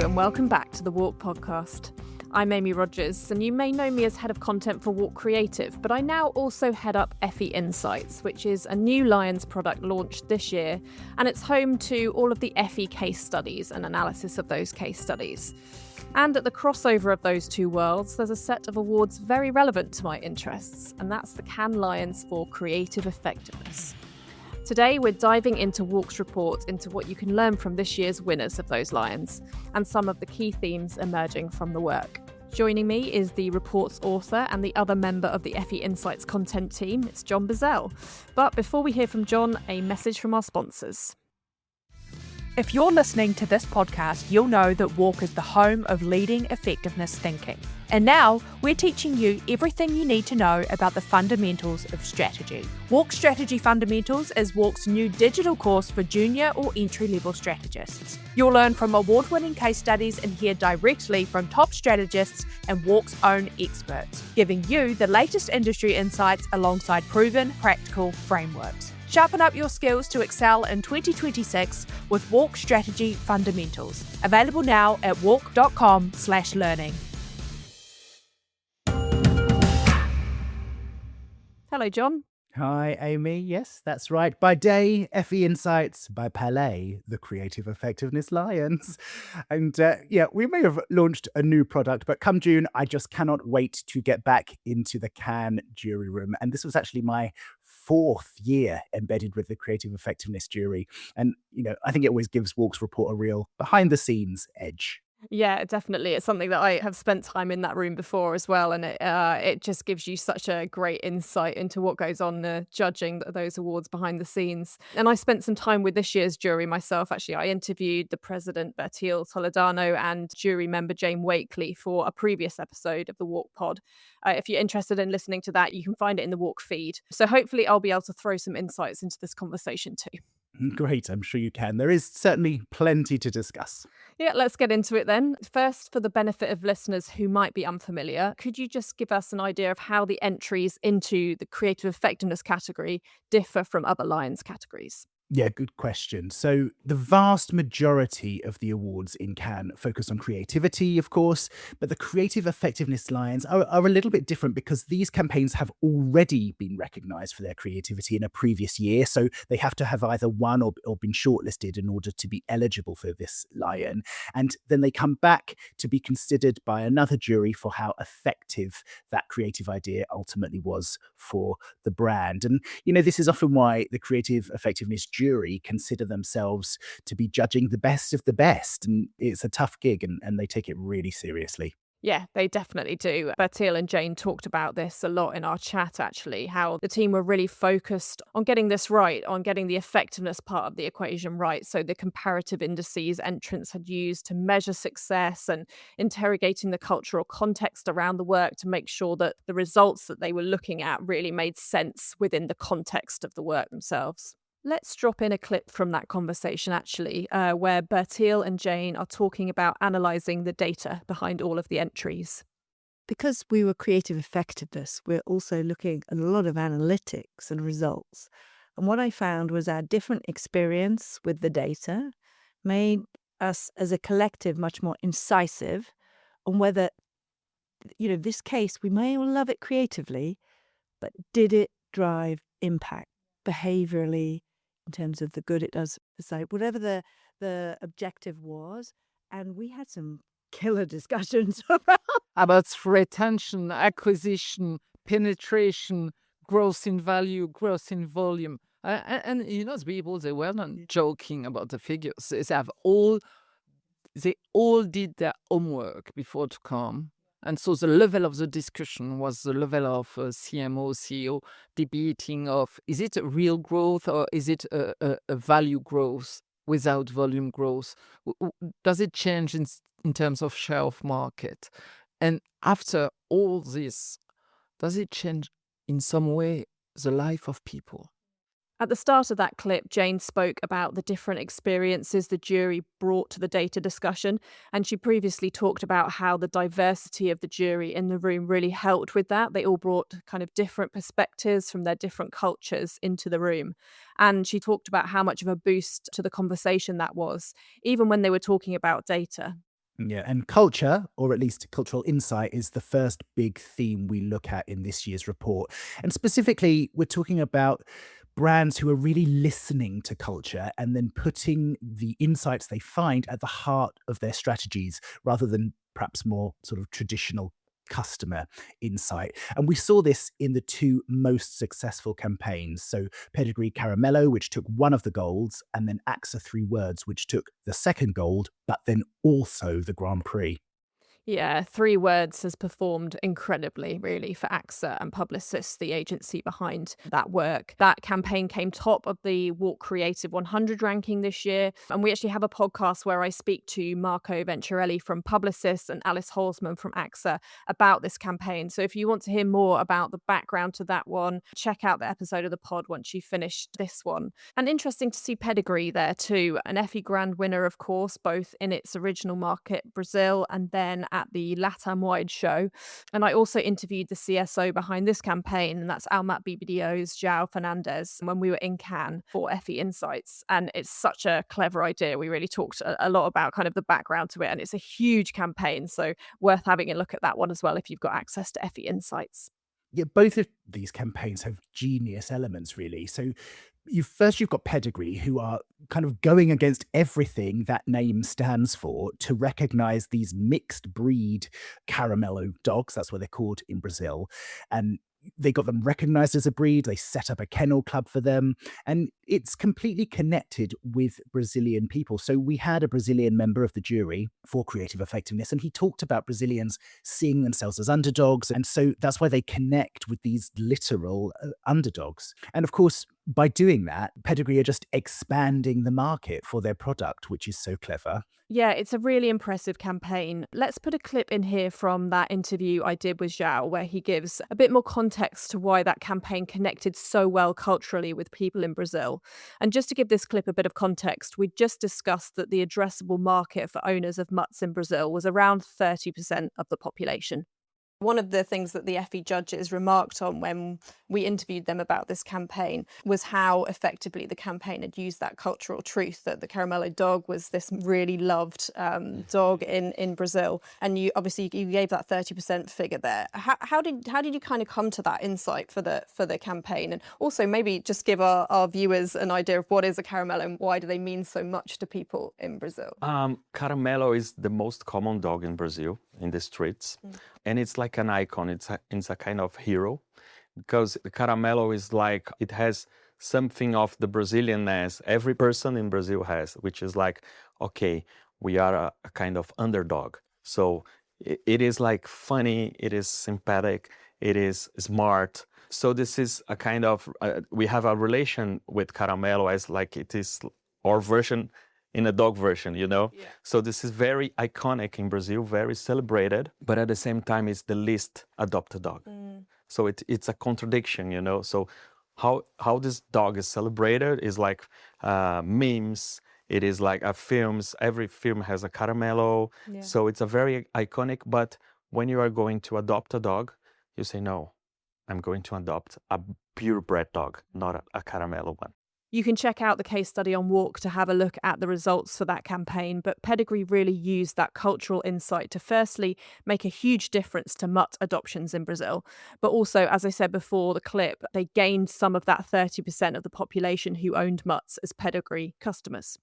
and welcome back to the WARC Podcast. I'm Amy Rodgers, and you may know me as Head of Content for WARC Creative, but I now also head up Effie Insights, which is a new Lions product launched this year, and it's home to all of the Effie case studies and analysis of those case studies. And at the crossover of those two worlds, there's a set of awards very relevant to my interests, and that's the Cannes Lions for Creative Effectiveness. Today, we're diving into WARC's report into what you can learn from this year's winners of those Lions and some of the key themes emerging from the work. Joining me is the report's author and the other member of the Effie Insights content team. It's John Bizzell. But before we hear from John, a message from our sponsors. If you're listening to this podcast, you'll know that WARC is the home of leading effectiveness thinking. And now we're teaching you everything you need to know about the fundamentals of strategy. WARC Strategy Fundamentals is WARC's new digital course for junior or entry-level strategists. You'll learn from award-winning case studies and hear directly from top strategists and WARC's own experts, giving you the latest industry insights alongside proven, practical frameworks. Sharpen up your skills to excel in 2026 with WARC Strategy Fundamentals. Available now at warc.com/learning. Hello, John. Hi, Amy. Yes, that's right. By day, Effie Insights. By Palais, the Creative Effectiveness Lions. And we may have launched a new product, but come June, I just cannot wait to get back into the Cannes jury room. And this was actually my 4th year embedded with the Creative Effectiveness jury. And, I think it always gives WARC's report a real behind-the-scenes edge. Yeah, definitely. It's something that I have spent time in that room before as well. And it just gives you such a great insight into what goes on judging those awards behind the scenes. And I spent some time with this year's jury myself. Actually, I interviewed the president, Bizzell Toledano, and jury member Jane Wakely for a previous episode of the WARC pod. If you're interested in listening to that, you can find it in the WARC feed. So hopefully I'll be able to throw some insights into this conversation too. Great, I'm sure you can. There is certainly plenty to discuss. Yeah, let's get into it then. First, for the benefit of listeners who might be unfamiliar, could you just give us an idea of how the entries into the creative effectiveness category differ from other Lions categories? Yeah, good question. So the vast majority of the awards in Cannes focus on creativity, of course, but the Creative Effectiveness Lions are a little bit different because these campaigns have already been recognised for their creativity in a previous year. So they have to have either won or been shortlisted in order to be eligible for this Lion. And then they come back to be considered by another jury for how effective that creative idea ultimately was for the brand. And, this is often why the Creative Effectiveness jury consider themselves to be judging the best of the best, and it's a tough gig and they take it really seriously. Yeah, they definitely do. Bizzell and Jane talked about this a lot in our chat, actually, how the team were really focused on getting this right, on getting the effectiveness part of the equation right. So the comparative indices Entrants had used to measure success and interrogating the cultural context around the work to make sure that the results that they were looking at really made sense within the context of the work themselves. Let's drop in a clip from that conversation, actually, where Bizzell and Jane are talking about analysing the data behind all of the entries. Because we were creative effectiveness, we're also looking at a lot of analytics and results. And what I found was our different experience with the data made us as a collective much more incisive on whether, this case, we may all love it creatively, but did it drive impact behaviourally, in terms of the good it does for society, whatever the objective was. And we had some killer discussions about retention, acquisition, penetration, growth in value, growth in volume. And the people, they were not joking about the figures. They all did their homework before to come. And so the level of the discussion was the level of CMO, CEO debating of, is it a real growth or is it a value growth without volume growth? Does it change in terms of share of market? And after all this, does it change in some way the life of people? At the start of that clip, Jane spoke about the different experiences the jury brought to the data discussion, and she previously talked about how the diversity of the jury in the room really helped with that. They all brought kind of different perspectives from their different cultures into the room. And she talked about how much of a boost to the conversation that was, even when they were talking about data. Yeah, and culture, or at least cultural insight, is the first big theme we look at in this year's report. And specifically, we're talking about brands who are really listening to culture and then putting the insights they find at the heart of their strategies rather than perhaps more sort of traditional customer insight. And we saw this in the two most successful campaigns. So Pedigree Caramello, which took one of the golds, and then AXA 3 Words, which took the second gold, but then also the Grand Prix. Yeah, 3 Words has performed incredibly, really, for AXA and Publicis, the agency behind that work. That campaign came top of the WARC Creative 100 ranking this year. And we actually have a podcast where I speak to Marco Venturelli from Publicis and Alice Holzman from AXA about this campaign. So if you want to hear more about the background to that one, check out the episode of the pod once you've finished this one. And interesting to see Pedigree there too, an Effie Grand winner, of course, both in its original market, Brazil, and then at the LATAM-wide show. And I also interviewed the CSO behind this campaign, and that's Almat BBDO's João Fernandes, when we were in Cannes for Effie Insights. And it's such a clever idea. We really talked a lot about kind of the background to it, and it's a huge campaign, so worth having a look at that one as well if you've got access to Effie Insights. Yeah, both of these campaigns have genius elements, really. So you've got Pedigree, who are kind of going against everything that name stands for to recognize these mixed breed Caramello dogs. That's what they're called in Brazil. And they got them recognized as a breed. They set up a kennel club for them. And it's completely connected with Brazilian people. So we had a Brazilian member of the jury for creative effectiveness, and he talked about Brazilians seeing themselves as underdogs. And so that's why they connect with these literal underdogs. And of course, by doing that, Pedigree are just expanding the market for their product, which is so clever. Yeah, it's a really impressive campaign. Let's put a clip in here from that interview I did with João, where he gives a bit more context to why that campaign connected so well culturally with people in Brazil. And just to give this clip a bit of context, we just discussed that the addressable market for owners of mutts in Brazil was around 30% of the population. One of the things that the Effie judges remarked on when we interviewed them about this campaign was how effectively the campaign had used that cultural truth that the Caramello dog was this really loved dog in Brazil. And you gave that 30% figure there. How did you kind of come to that insight for the campaign? And also maybe just give our viewers an idea of what is a Caramello and why do they mean so much to people in Brazil? Caramello is the most common dog in Brazil, in the streets. And it's like an icon. It's a kind of hero, because the Caramello is like, it has something of the Brazilianness every person in Brazil has, which is like, okay, we are a kind of underdog. So it is like funny, it is sympathetic, it is smart. So this is a kind of, we have a relation with Caramello as like it is our version in a dog version, you know? Yeah. So this is very iconic in Brazil, very celebrated, but at the same time, it's the least adopted dog. So it's a contradiction, you know? So how this dog is celebrated is like memes, it is like films, every film has a Caramello. Yeah. So it's a very iconic, but when you are going to adopt a dog, you say, no, I'm going to adopt a purebred dog, not a Caramello one. You can check out the case study on WARC to have a look at the results for that campaign, but Pedigree really used that cultural insight to firstly make a huge difference to mutt adoptions in Brazil, but also, as I said before the clip, they gained some of that 30% of the population who owned mutts as Pedigree customers.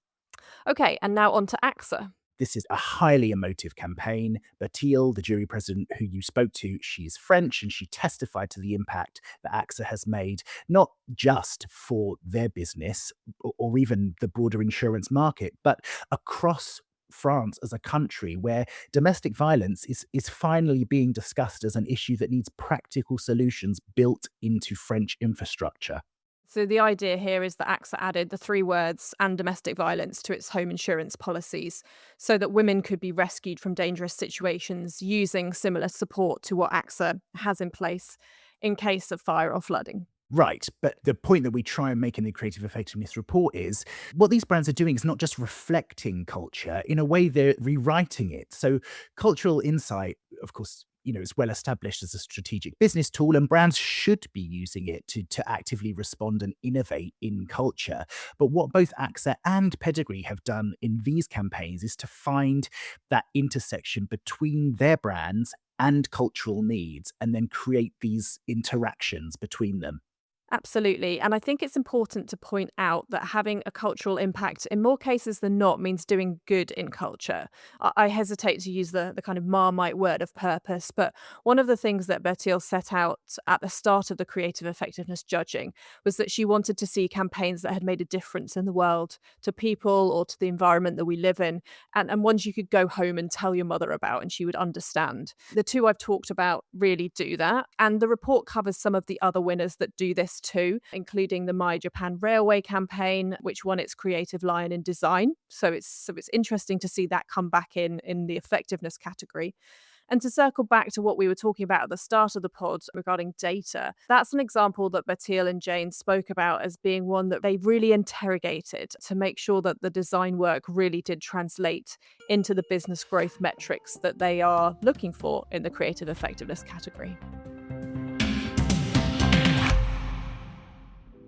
Okay, and now on to AXA. This is a highly emotive campaign. Bertil, the jury president who you spoke to, she's French, and she testified to the impact that AXA has made, not just for their business or even the broader insurance market, but across France as a country where domestic violence is finally being discussed as an issue that needs practical solutions built into French infrastructure. So the idea here is that AXA added the 3 words and domestic violence to its home insurance policies so that women could be rescued from dangerous situations using similar support to what AXA has in place in case of fire or flooding. Right, but the point that we try and make in the Creative Effectiveness Report is what these brands are doing is not just reflecting culture. In a way, they're rewriting it. So cultural insight, of course, it's well established as a strategic business tool, and brands should be using it to actively respond and innovate in culture. But what both AXA and Pedigree have done in these campaigns is to find that intersection between their brands and cultural needs, and then create these interactions between them. Absolutely. And I think it's important to point out that having a cultural impact in more cases than not means doing good in culture. I hesitate to use the kind of Marmite word of purpose, but one of the things that Bizzell set out at the start of the creative effectiveness judging was that she wanted to see campaigns that had made a difference in the world to people or to the environment that we live in, and ones you could go home and tell your mother about and she would understand. The two I've talked about really do that. And the report covers some of the other winners that do this too, including the My Japan Railway campaign, which won its Creative Lion in Design. So it's interesting to see that come back in the effectiveness category. And to circle back to what we were talking about at the start of the pod regarding data, that's an example that Bizzell and Jane spoke about as being one that they really interrogated to make sure that the design work really did translate into the business growth metrics that they are looking for in the creative effectiveness category.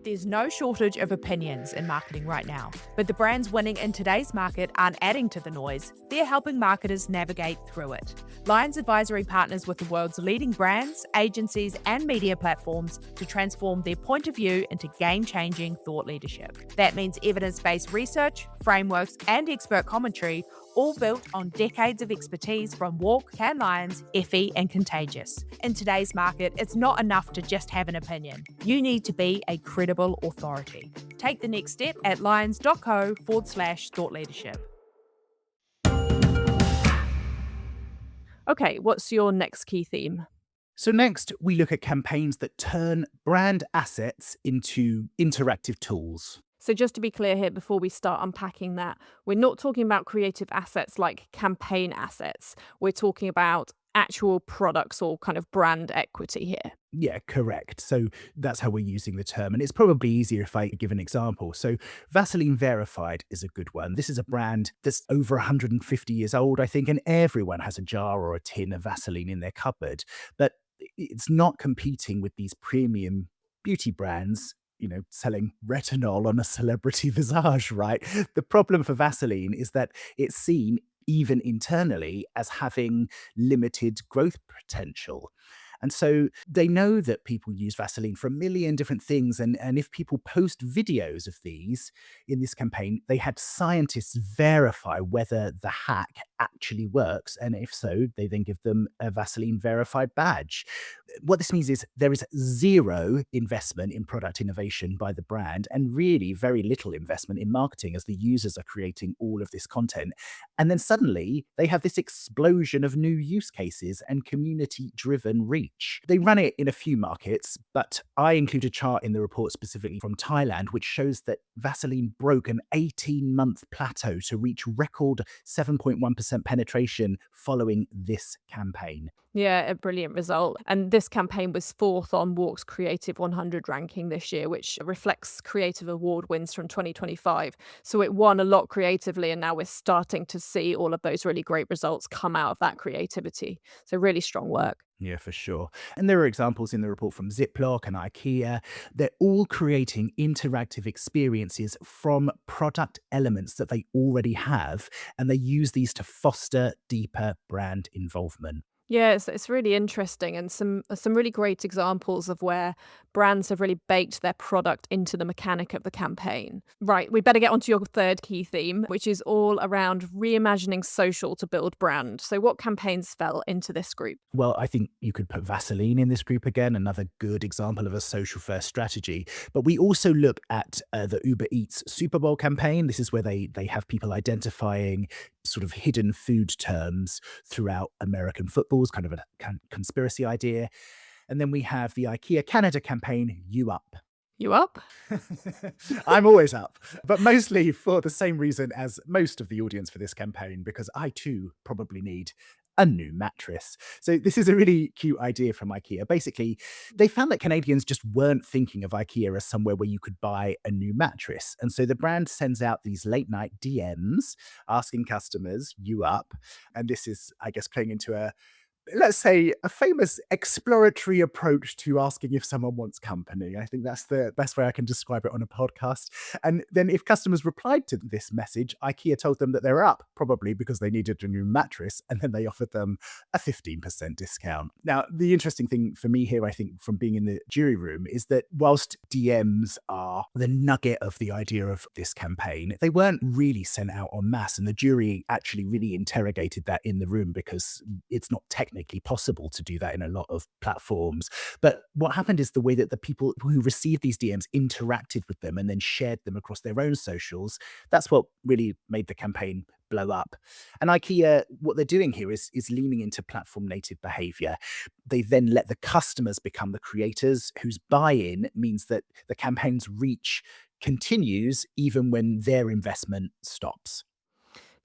There's no shortage of opinions in marketing right now, but the brands winning in today's market aren't adding to the noise, they're helping marketers navigate through it. Lions Advisory partners with the world's leading brands, agencies, and media platforms to transform their point of view into game-changing thought leadership. That means evidence-based research, frameworks, and expert commentary, all built on decades of expertise from WARC, Cannes Lions, Effie, and Contagious. In today's market, it's not enough to just have an opinion. You need to be a credible authority. Take the next step at lions.co/thought leadership. Okay, what's your next key theme? So next, we look at campaigns that turn brand assets into interactive tools. So just to be clear here, before we start unpacking that, we're not talking about creative assets like campaign assets. We're talking about actual products or kind of brand equity here. Yeah, correct. So that's how we're using the term. And it's probably easier if I give an example. So Vaseline Verified is a good one. This is a brand that's over 150 years old, I think, and everyone has a jar or a tin of Vaseline in their cupboard. But it's not competing with these premium beauty brands, selling retinol on a celebrity visage, right? The problem for Vaseline is that it's seen even internally as having limited growth potential. And so they know that people use Vaseline for a million different things. And if people post videos of these in this campaign, they had scientists verify whether the hack actually works. And if so, they then give them a Vaseline verified badge. What this means is there is zero investment in product innovation by the brand and really very little investment in marketing as the users are creating all of this content. And then suddenly they have this explosion of new use cases and community-driven reach. They run it in a few markets, but I include a chart in the report specifically from Thailand, which shows that Vaseline broke an 18-month plateau to reach record 7.1% penetration following this campaign. Yeah, a brilliant result. And this campaign was fourth on WARC's Creative 100 ranking this year, which reflects creative award wins from 2025. So it won a lot creatively, and now we're starting to see all of those really great results come out of that creativity. So really strong work. Yeah, for sure. And there are examples in the report from Ziploc and IKEA. They're all creating interactive experiences from product elements that they already have, and they use these to foster deeper brand involvement. Yeah, it's really interesting, and some really great examples of where brands have really baked their product into the mechanic of the campaign. Right, we better get onto your third key theme, which is all around reimagining social to build brand. So what campaigns fell into this group? Well, I think you could put Vaseline in this group again, another good example of a social first strategy. But we also look at the Uber Eats Super Bowl campaign. This is where they have people identifying sort of hidden food terms throughout American footballs, kind of a conspiracy idea. And then we have the IKEA Canada campaign, You Up. You up? I'm always up, but mostly for the same reason as most of the audience for this campaign, because I too probably need a new mattress. So this is a really cute idea from IKEA. Basically, they found that Canadians just weren't thinking of IKEA as somewhere where you could buy a new mattress. And so the brand sends out these late night DMs asking customers, you up? And this is, I guess, playing into let's say, a famous exploratory approach to asking if someone wants company. I think that's the best way I can describe it on a podcast. And then if customers replied to this message, IKEA told them that they were up, probably because they needed a new mattress, and then they offered them a 15% discount. Now, the interesting thing for me here, I think, from being in the jury room, is that whilst DMs are the nugget of the idea of this campaign, they weren't really sent out en masse, and the jury actually really interrogated that in the room because it's not technically possible to do that in a lot of platforms. But what happened is the way that the people who received these DMs interacted with them and then shared them across their own socials, that's what really made the campaign blow up. And IKEA, what they're doing here is leaning into platform native behavior. They then let the customers become the creators, whose buy-in means that the campaign's reach continues even when their investment stops.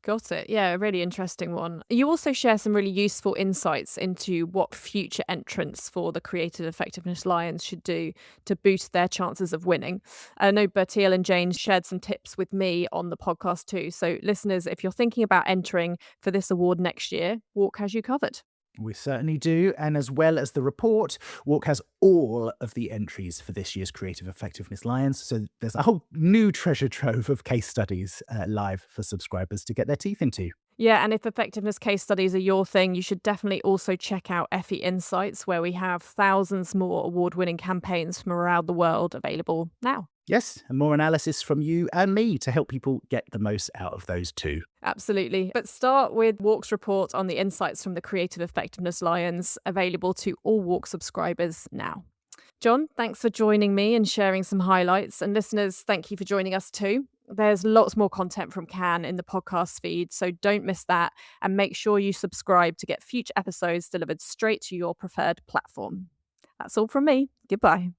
Got it. Yeah, a really interesting one. You also share some really useful insights into what future entrants for the Creative Effectiveness Lions should do to boost their chances of winning. I know Bertil and Jane shared some tips with me on the podcast too. So listeners, if you're thinking about entering for this award next year, WARC has you covered. We certainly do. And as well as the report, WARC has all of the entries for this year's Creative Effectiveness Lions. So there's a whole new treasure trove of case studies live for subscribers to get their teeth into. Yeah, and if effectiveness case studies are your thing, you should definitely also check out Effie Insights, where we have thousands more award-winning campaigns from around the world available now. Yes, and more analysis from you and me to help people get the most out of those too. Absolutely. But start with WARC's report on the insights from the Creative Effectiveness Lions, available to all WARC subscribers now. John, thanks for joining me and sharing some highlights. And listeners, thank you for joining us too. There's lots more content from Can in the podcast feed, so don't miss that. And make sure you subscribe to get future episodes delivered straight to your preferred platform. That's all from me. Goodbye.